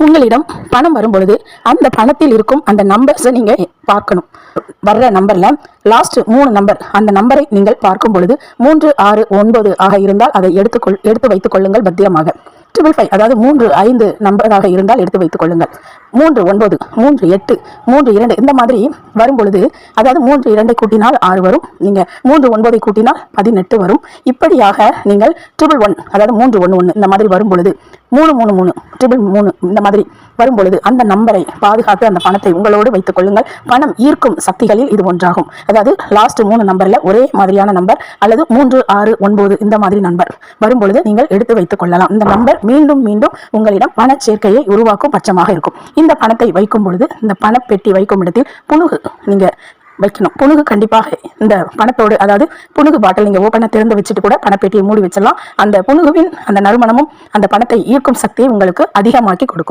உங்களிடம் பணம் வரும் பொழுது அந்த பணத்தில் இருக்கும் அந்த நம்பர்ஸை நீங்க பார்க்கணும். வர்ற நம்பர்ல லாஸ்ட் 3 நம்பர், அந்த நம்பரை நீங்கள் பார்க்கும் பொழுது 3, 6, 9 ஆக இருந்தால் அதை எடுத்து வைத்துக் கொள்ளுங்கள் பத்திரமாக. 555, அதாவது 3, 5 நம்பராக இருந்தால் எடுத்து வைத்துக் கொள்ளுங்கள். 3, 9, 3, 8, 3, 2 இந்த மாதிரி வரும் பொழுது, அதாவது 3, 2 கூட்டினால் 6 வரும், நீங்க 3, 9 கூட்டினால் 18 வரும். இப்படியாக நீங்கள் 111, அதாவது 311 இந்த மாதிரி வரும் பொழுது 333, 333 இந்த மாதிரி வரும் பொழுது அந்த நம்பரை பாதுகாத்து அந்த பணத்தை உங்களோடு வைத்துக் கொள்ளுங்கள். பணம் ஈர்க்கும் சக்திகளில் இது ஒன்றாகும். அதாவது லாஸ்ட் 3 நம்பர்ல ஒரே மாதிரியான நம்பர் அல்லது 3, 6, 9 இந்த மாதிரி நம்பர் வரும் பொழுது நீங்கள் எடுத்து வைத்துக் கொள்ளலாம். இந்த நம்பர் மீண்டும் மீண்டும் உங்களிடம் பண சேர்க்கையை உருவாக்கும் பட்சமாக இருக்கும். இந்த பணத்தை வைக்கும் பொழுது இந்த பணப்பெட்டி வைக்கும் இடத்தில் புனுகு நீங்க வைக்கணும். புனுகு கண்டிப்பாக இந்த பணத்தோடு, அதாவது புனுகு பாட்டில் நீங்க ஓப்பனா திறந்து வச்சுட்டு கூட பணப்பெட்டியை மூடி வச்சிடலாம். அந்த புனுகுவின் அந்த நறுமணமும் அந்த பணத்தை ஈர்க்கும் சக்தியை உங்களுக்கு அதிகமாக்கி கொடுக்கும்.